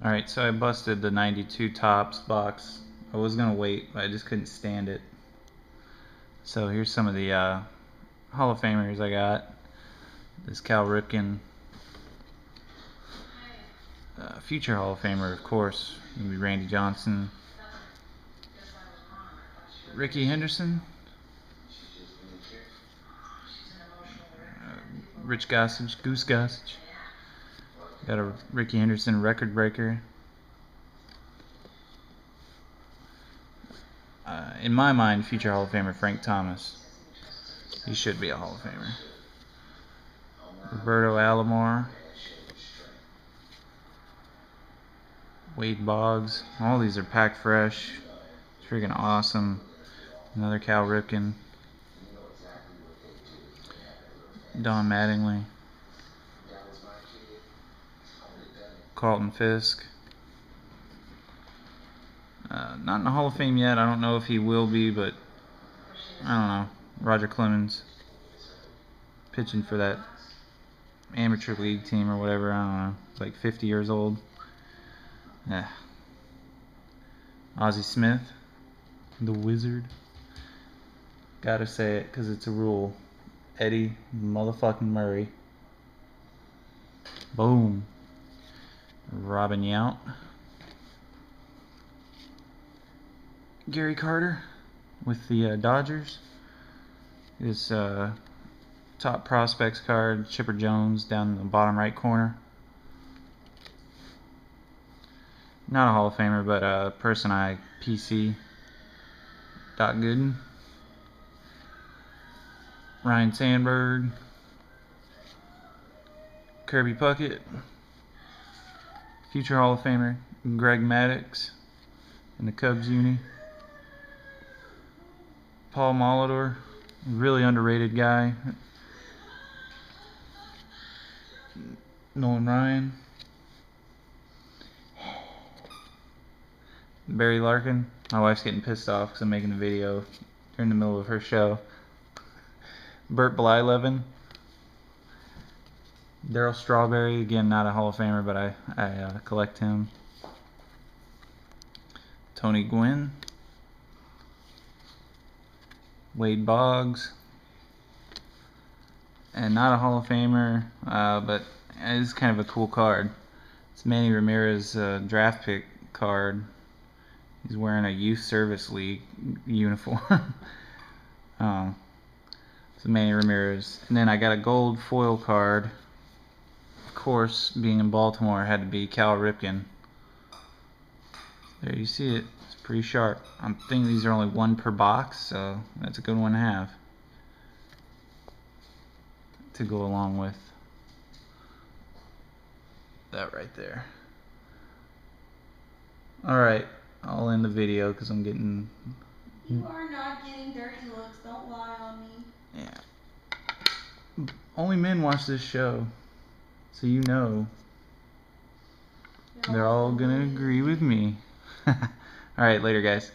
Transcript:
Alright, so I busted the 92 Topps box. I was gonna wait, but I just couldn't stand it. So here's some of the Hall of Famers I got. This Cal Ripken. Future Hall of Famer, of course, would be Randy Johnson. Rickey Henderson. Rich Gossage, Goose Gossage. Got a Rickey Henderson record breaker. In my mind, future Hall of Famer Frank Thomas. He should be a Hall of Famer. Roberto Alomar. Wade Boggs. All these are packed fresh. It's freaking awesome. Another Cal Ripken. Don Mattingly. Carlton Fisk. Not in the Hall of Fame yet. I don't know if he will be, but I don't know. Roger Clemens. Pitching for that amateur league team or whatever. I don't know. Like 50 years old. Yeah. Ozzie Smith. The Wizard. Gotta say it because it's a rule. Eddie motherfucking Murray. Boom. Robin Yount. Gary Carter with the Dodgers. His top prospects card, Chipper Jones, down in the bottom right corner. Not a Hall of Famer, but a person I PC. Doc Gooden. Ryan Sandberg. Kirby Puckett. Future Hall of Famer Greg Maddux in the Cubs uni. Paul Molitor, really underrated guy. Nolan Ryan. Barry Larkin. My wife's getting pissed off because I'm making a video during the middle of her show. Burt Blyleven. Darryl Strawberry, again not a Hall of Famer, but I collect him. Tony Gwynn. Wade Boggs. And not a Hall of Famer, but it's kind of a cool card. It's Manny Ramirez draft pick card. He's wearing a Youth Service League uniform. So Manny Ramirez. And then I got a gold foil card. Of course, being in Baltimore, it had to be Cal Ripken. There you see it. It's pretty sharp. I'm thinking these are only one per box, so that's a good one to have to go along with that right there. Alright, I'll end the video because I'm getting... You are not getting dirty looks. Don't lie on me. Yeah. Only men watch this show, so you know. They're all gonna agree with me. Alright, later guys.